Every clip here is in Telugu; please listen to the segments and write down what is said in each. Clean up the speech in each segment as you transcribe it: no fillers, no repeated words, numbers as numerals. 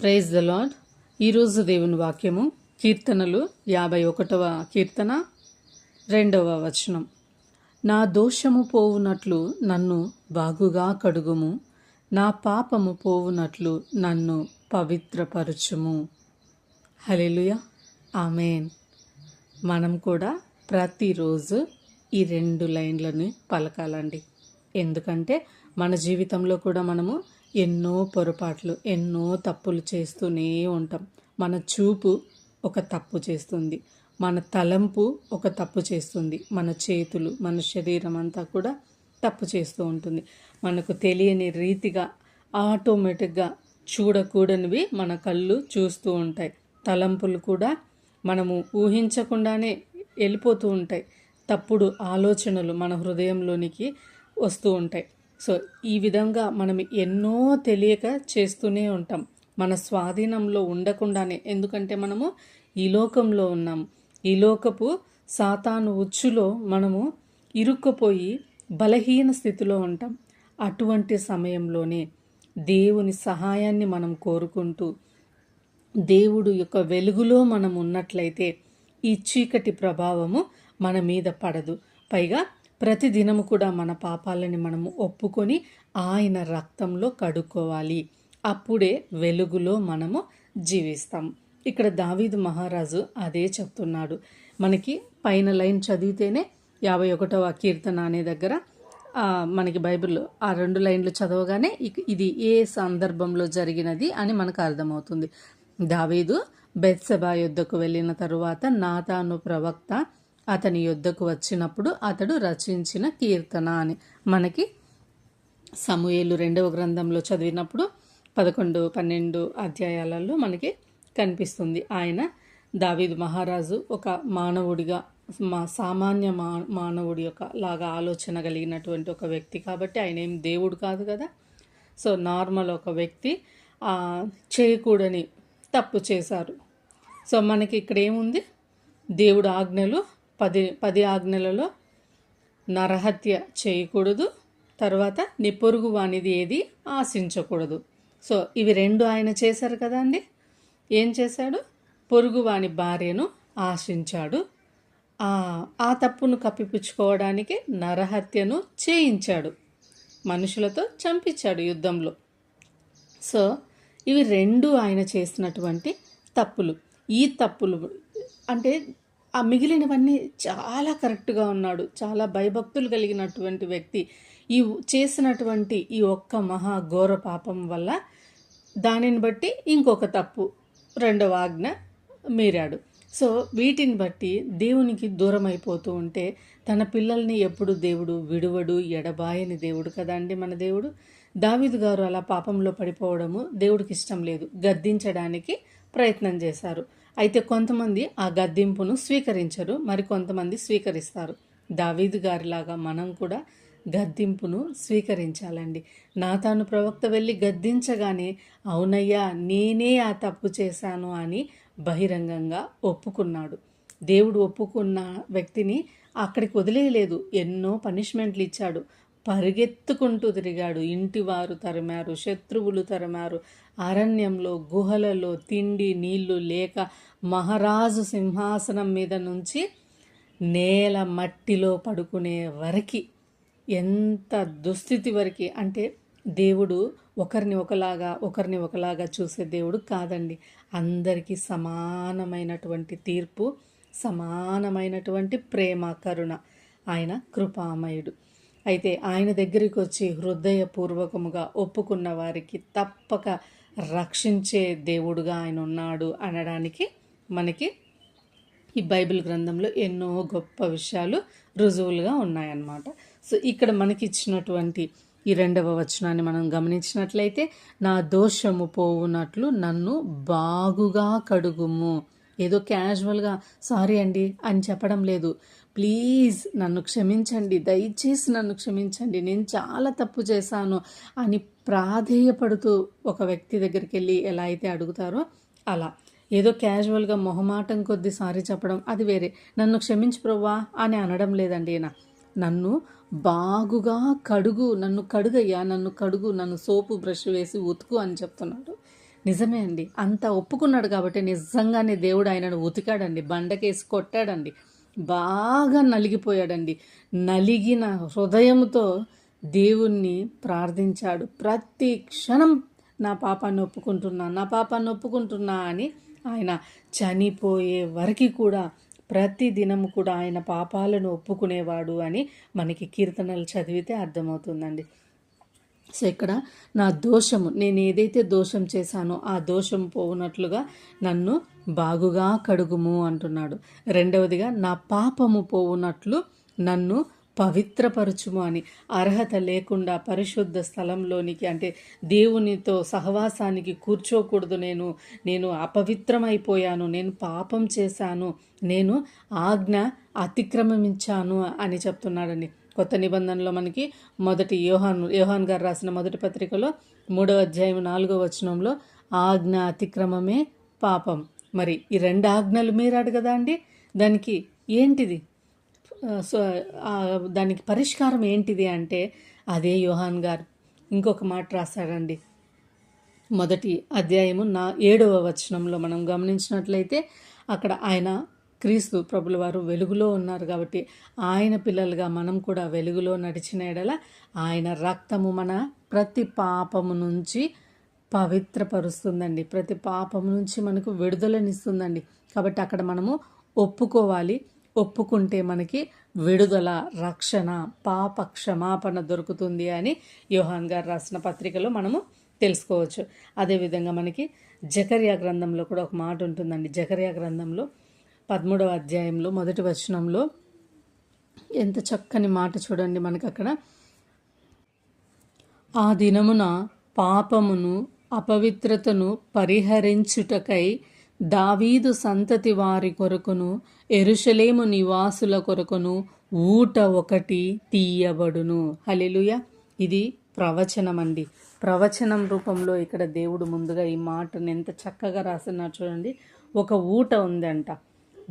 Praise the lord. ఈరోజు దేవుని వాక్యము కీర్తనలు 51వ కీర్తన 2వ వచనం. నా దోషము పోవునట్లు నన్ను బాగుగా కడుగుము, నా పాపము పోవునట్లు నన్ను పవిత్రపరచుము. హల్లెలూయా, ఆమేన్. మనం కూడా ప్రతిరోజు ఈ 2 లైన్లని పలకాలండి. ఎందుకంటే మన జీవితంలో కూడా మనము ఎన్నో పొరపాట్లు, ఎన్నో తప్పులు చేస్తూనే ఉంటాం. మన చూపు ఒక తప్పు చేస్తుంది, మన తలంపు ఒక తప్పు చేస్తుంది, మన చేతులు, మన శరీరం అంతా కూడా తప్పు చేస్తూ ఉంటుంది. మనకు తెలియని రీతిగా ఆటోమేటిక్గా చూడకూడనివి మన కళ్ళు చూస్తూ ఉంటాయి. తలంపులు కూడా మనము ఊహించకుండానే వెళ్ళిపోతూ ఉంటాయి. తప్పుడు ఆలోచనలు మన హృదయంలోనికి వస్తూ ఉంటాయి. సో ఈ విధంగా మనం ఎన్నో తెలియక చేస్తూనే ఉంటాం, మన స్వాధీనంలో ఉండకుండానే. ఎందుకంటే మనము ఈ లోకంలో ఉన్నాం. ఈ లోకపు సాతాను ఉచ్చులో మనము ఇరుక్కుపోయి బలహీన స్థితిలో ఉంటాం. అటువంటి సమయంలోనే దేవుని సహాయాన్ని మనం కోరుకుంటూ దేవుడు యొక్క వెలుగులో మనం ఉన్నట్లయితే ఈ చీకటి ప్రభావము మన మీద పడదు. పైగా ప్రతిదినము కూడా మన పాపాలని మనము ఒప్పుకొని ఆయన రక్తంలో కడుక్కోవాలి. అప్పుడే వెలుగులో మనము జీవిస్తాం. ఇక్కడ దావీదు మహారాజు అదే చెప్తున్నాడు. మనకి పైన లైన్ చదివితేనే 51వ కీర్తన అనే దగ్గర మనకి బైబిల్లో ఆ 2 లైన్లు చదవగానే ఇది ఏ సందర్భంలో జరిగినది అని మనకు అర్థమవుతుంది. దావీదు బెత్షెబా యొద్దకు వెళ్ళిన తరువాత నాతాను ప్రవక్త అతని యొద్దకు వచ్చినప్పుడు అతడు రచించిన కీర్తన అని మనకి సమూయేలు 2వ గ్రంథంలో చదివినప్పుడు 11, 12 అధ్యాయాలలో మనకి కనిపిస్తుంది. ఆయన దావీదు మహారాజు ఒక మానవుడిగా, సామాన్య మానవుడి యొక్క లాగా ఆలోచన కలిగినటువంటి ఒక వ్యక్తి కాబట్టి ఆయన ఏం దేవుడు కాదు కదా. సో నార్మల్ ఒక వ్యక్తి చేయకూడని తప్పు చేశారు. సో మనకి ఇక్కడ ఏముంది, దేవుడు ఆజ్ఞలు 10 ఆజ్ఞలలో నరహత్య చేయకూడదు, తర్వాత నీ పొరుగు వానిది ఏది ఆశించకూడదు. సో ఇవి 2 ఆయన చేశారు కదా అండి. ఏం చేశాడు? పొరుగు వాని భార్యను ఆశించాడు. ఆ తప్పును కప్పిపుచ్చుకోవడానికి నరహత్యను చేయించాడు, మనుషులతో చంపించాడు యుద్ధంలో. సో ఇవి 2 ఆయన చేసినటువంటి తప్పులు. ఈ తప్పులు అంటే ఆ మిగిలినవన్నీ చాలా కరెక్ట్గా ఉన్నాడు, చాలా భయభక్తులు కలిగినటువంటి వ్యక్తి. ఈ చేసినటువంటి ఈ ఒక్క మహాఘోర పాపం వల్ల దానిని బట్టి ఇంకొక తప్పు, 2వ ఆజ్ఞ మీరాడు. సో వీటిని బట్టి దేవునికి దూరం అయిపోతూ ఉంటే తన పిల్లల్ని ఎప్పుడు దేవుడు విడువడు, ఎడబాయని దేవుడు కదా అండి మన దేవుడు. దావీదు గారు అలా పాపంలో పడిపోవడము దేవుడికి ఇష్టం లేదు. గద్దించడానికి ప్రయత్నం చేశారు. అయితే కొంతమంది ఆ గద్దింపును స్వీకరించరు, మరి కొంతమంది స్వీకరిస్తారు. దావీదు గారిలాగా మనం కూడా గద్దింపును స్వీకరించాలండి. నాతాను ప్రవక్త వెళ్ళి గద్దించగానే అవునయ్యా నేనే ఆ తప్పు చేశాను అని బహిరంగంగా ఒప్పుకున్నాడు. దేవుడు ఒప్పుకున్న వ్యక్తిని అక్కడికి వదిలేయలేదు, ఎన్నో పనిష్మెంట్లు ఇచ్చాడు. పరిగెత్తుకుంటూ తిరిగాడు, ఇంటివారు తరిమారు, శత్రువులు తరిమారు, అరణ్యంలో గుహలలో తిండి నీళ్లు లేక మహారాజు సింహాసనం మీద నుంచి నేల మట్టిలో పడుకునే వరకు, ఎంత దుస్థితి వరకు అంటే దేవుడు ఒకరిని ఒకలాగా చూసే దేవుడు కాదండి. అందరికీ సమానమైనటువంటి తీర్పు, సమానమైనటువంటి ప్రేమ, కరుణ. ఆయన కృపామయుడు. అయితే ఆయన దగ్గరికి వచ్చి హృదయపూర్వకముగా ఒప్పుకున్న వారికి తప్పక రక్షించే దేవుడుగా ఆయన ఉన్నాడు అనడానికి మనకి ఈ బైబిల్ గ్రంథంలో ఎన్నో గొప్ప విషయాలు రుజువులుగా ఉన్నాయన్నమాట. సో ఇక్కడ మనకి ఇచ్చినటువంటి ఈ 2వ వచనాన్ని మనం గమనించినట్లయితే, నా దోషము పోవునట్లు నన్ను బాగుగా కడుగుము. ఏదో క్యాజువల్గా సారీ అండి అని చెప్పడం లేదు. ప్లీజ్ నన్ను క్షమించండి, దయచేసి నన్ను క్షమించండి, నేను చాలా తప్పు చేశాను అని ప్రాధేయపడుతూ ఒక వ్యక్తి దగ్గరికి వెళ్ళి ఎలా అయితే అడుగుతారో అలా. ఏదో క్యాజువల్గా మొహమాటం కొద్ది సారీ చెప్పడం అది వేరే. నన్ను క్షమించు ప్రభువా అని అనడం లేదండి. నన్ను బాగుగా కడుగు, నన్ను కడుగయ్యా, నన్ను కడుగు, నన్ను సోపు బ్రష్ వేసి ఉతుకు అని చెప్తున్నాడు. నిజమే అండి. అంత ఒప్పుకున్నాడు కాబట్టి నిజంగానే దేవుడు ఆయనను ఉతికాడండి, బండకేసి కొట్టాడండి, బాగా నలిగిపోయాడండి. నలిగిన హృదయంతో దేవుణ్ణి ప్రార్థించాడు. ప్రతి క్షణం నా పాపాన్ని ఒప్పుకుంటున్నా, నా పాపాన్ని ఒప్పుకుంటున్నా అని ఆయన చనిపోయే వరకు కూడా ప్రతి దినము కూడా ఆయన పాపాలను ఒప్పుకునేవాడు అని మనకి కీర్తనలు చదివితే అర్థమవుతుందండి. సో ఇక్కడ నా దోషము, నేను ఏదైతే దోషం చేశానో ఆ దోషం పోవునట్లుగా నన్ను బాగుగా కడుగుము అంటున్నాడు. రెండవదిగా నా పాపము పోవునట్లు నన్ను పవిత్రపరచుము అని. అర్హత లేకుండా పరిశుద్ధ స్థలంలోనికి, అంటే దేవునితో సహవాసానికి కూర్చోకూడదు, నేను అపవిత్రమైపోయాను, నేను పాపం చేశాను, నేను ఆజ్ఞ అతిక్రమించాను అని చెప్తున్నాడండి. కొత్త నిబంధనలో మనకి యోహాన్ గారు రాసిన మొదటి పత్రికలో 3వ అధ్యాయం 4వ వచనంలో ఆజ్ఞ అతిక్రమమే పాపం. మరి ఈ 2 ఆజ్ఞలు మీరాడు కదా అండి, దానికి ఏంటిది? సో దానికి పరిష్కారం ఏంటిది అంటే అదే యోహాన్ గారు ఇంకొక మాట రాశాడండి. మొదటి అధ్యాయము 7వ వచనంలో మనం గమనించినట్లయితే అక్కడ ఆయన క్రీస్తు ప్రభుల వారు వెలుగులో ఉన్నారు కాబట్టి ఆయన పిల్లలుగా మనం కూడా వెలుగులో నడిచిన ఎడల ఆయన రక్తము మన ప్రతి పాపము నుంచి పవిత్రపరుస్తుందండి, ప్రతి పాపము నుంచి మనకు విడుదలనిస్తుందండి. కాబట్టి అక్కడ మనము ఒప్పుకోవాలి. ఒప్పుకుంటే మనకి విడుదల, రక్షణ, పాప క్షమాపణ దొరుకుతుంది అని యోహాన్ గారు రాసిన పత్రికలో మనము తెలుసుకోవచ్చు. అదేవిధంగా మనకి జకర్యా గ్రంథంలో కూడా ఒక మాట ఉంటుందండి. జకర్యా గ్రంథంలో 13వ అధ్యాయంలో 1వ వచనంలో ఎంత చక్కని మాట చూడండి. మనకి అక్కడ ఆ దినమున పాపమును అపవిత్రతను పరిహరించుటకై దావీదు సంతతి వారి కొరకును యెరూషలేము నివాసుల కొరకును ఊట ఒకటి తీయబడును. హల్లెలూయా. ఇది ప్రవచనం అండి. ప్రవచనం రూపంలో ఇక్కడ దేవుడు ముందుగా ఈ మాటను ఎంత చక్కగా రాస్తున్నారు చూడండి. ఒక ఊట ఉందంట,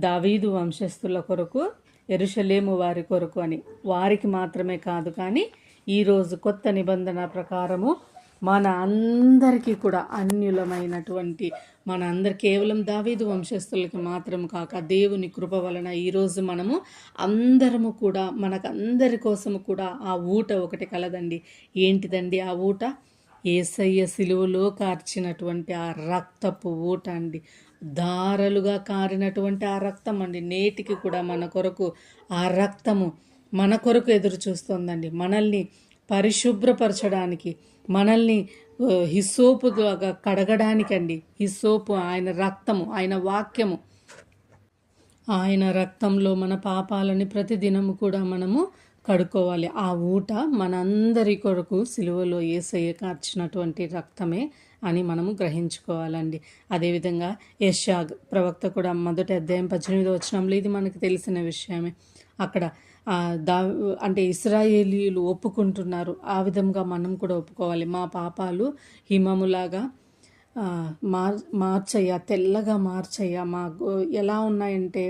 దావీదు వంశస్థుల కొరకు, యెరూషలేము వారి కొరకు అని. వారికి మాత్రమే కాదు, కానీ ఈరోజు కొత్త నిబంధన ప్రకారము మన అందరికీ కూడా, అన్యులమైనటువంటి మన అందరు, కేవలం దావీదు వంశస్థులకి మాత్రం కాక దేవుని కృప వలన ఈరోజు మనము అందరము కూడా, మనకందరి కోసము కూడా ఆ ఊట ఒకటి కలదండి. ఏంటిదండి ఆ ఊట? యేసయ్య సిలువలో కార్చినటువంటి ఆ రక్తపు ఊట అండి. ధారలుగా కారినటువంటి ఆ రక్తం అండి. నేటికి కూడా మన కొరకు ఆ రక్తము మన కొరకు ఎదురు చూస్తోందండి. మనల్ని పరిశుభ్రపరచడానికి, మనల్ని హిస్సోపుగా కడగడానికండి. హిస్సోపు ఆయన రక్తము, ఆయన వాక్యము, ఆయన రక్తంలో మన పాపాలని ప్రతిదినము కూడా మనము కడుక్కోవాలి. ఆ ఊట మనందరి కొరకు సిలువలో యేసయ్య కార్చినటువంటి రక్తమే అని మనము గ్రహించుకోవాలండి. అదేవిధంగా యెషయా ప్రవక్త కూడా 1వ అధ్యాయం 18వ వచనంలో, ఇది మనకు తెలిసిన విషయమే, అక్కడ అంటే ఇశ్రాయేలీయులు ఒప్పుకుంటున్నారు, ఆ విధంగా మనం కూడా ఒప్పుకోవాలి. మా పాపాలు హిమములాగా మార్చయ్యా, తెల్లగా మార్చయ్యా, మా ఎలా ఉన్నాయంటే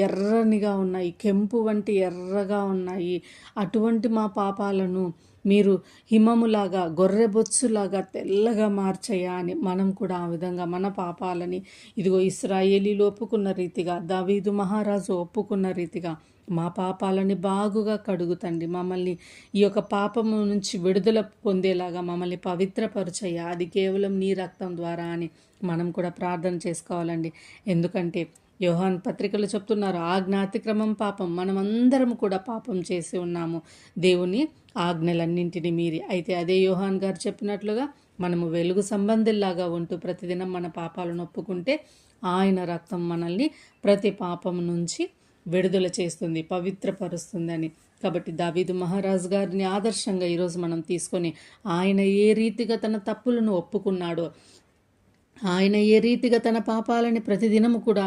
ఎర్రనిగా ఉన్నాయి, కెంపు వంటి ఎర్రగా ఉన్నాయి, అటువంటి మా పాపాలను మీరు హిమములాగా, గొర్రెబొచ్చులాగా తెల్లగా మార్చయ్యా అని మనం కూడా ఆ విధంగా మన పాపాలని, ఇదిగో ఇశ్రాయేలీలు ఒప్పుకున్న రీతిగా, దావీదు మహారాజు ఒప్పుకున్న రీతిగా మా పాపాలని బాగుగా కడుగుతండి, మమ్మల్ని ఈ యొక్క పాపము నుంచి విడుదల పొందేలాగా మమ్మల్ని పవిత్రపరచయ్యా, అది కేవలం నీ రక్తం ద్వారా అని మనం కూడా ప్రార్థన చేసుకోవాలండి. ఎందుకంటే యోహాన్ పత్రికలు చెప్తున్నారు, ఆజ్ఞాతిక్రమం పాపం. మనమందరం కూడా పాపం చేసి ఉన్నాము, దేవుని ఆజ్ఞలన్నింటినీ మీరి. అయితే అదే యోహాన్ గారు చెప్పినట్లుగా మనము వెలుగు సంబంధిల్లాగా ఉంటూ ప్రతిదినం మన పాపాలను ఒప్పుకుంటే ఆయన రక్తం మనల్ని ప్రతి పాపం నుంచి విడుదల చేస్తుంది, పవిత్రపరుస్తుందని. కాబట్టి దావీదు మహారాజు గారిని ఆదర్శంగా ఈరోజు మనం తీసుకొని, ఆయన ఏ రీతిగా తన తప్పులను ఒప్పుకున్నాడో, ఆయన ఏ రీతిగా తన పాపాలని ప్రతిదినము కూడా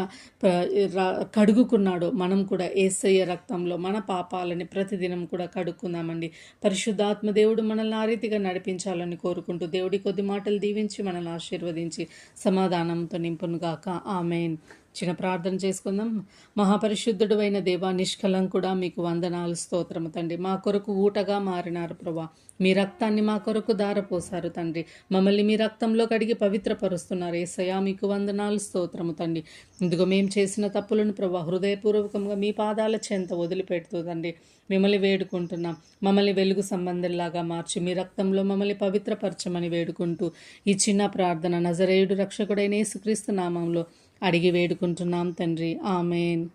కడుగుకున్నాడో, మనం కూడా యేసయ్య రక్తంలో మన పాపాలని ప్రతిదినం కూడా కడుక్కుందామండి. పరిశుద్ధాత్మ దేవుడు మనల్ని ఆ రీతిగా నడిపించాలని కోరుకుంటూ, దేవుడి కొద్ది మాటలు దీవించి మనల్ని ఆశీర్వదించి సమాధానంతో నింపునుగాక. ఆమేన్. చిన్న ప్రార్థన చేసుకుందాం. మహాపరిశుద్ధుడు అయిన దేవా, నిష్కలంకుడా, మీకు వందనాలు, స్తోత్రము తండ్రి. మా కొరకు ఊటగా మారినారు ప్రభా. మీ రక్తాన్ని మా కొరకు దారపోసారు తండ్రి. మమ్మల్ని మీ రక్తంలో కడిగి పవిత్రపరుస్తున్నారు యేసయ్యా, మీకు వందనాలు, స్తోత్రము తండ్రి. ఇందుకు మేము చేసిన తప్పులను ప్రభా హృదయపూర్వకంగా మీ పాదాల చెంత వదిలిపెడుతూ తండ్రి మిమ్మల్ని వేడుకుంటున్నాం. మమ్మల్ని వెలుగు సంబంధంలాగా మార్చి మీ రక్తంలో మమ్మల్ని పవిత్రపరచమని వేడుకుంటూ ఈ చిన్న ప్రార్థన నజరేయుడు రక్షకుడైన యేసుక్రీస్తు నామంలో అడిగి వేడుకుంటున్నాం తండ్రి. ఆమెన్.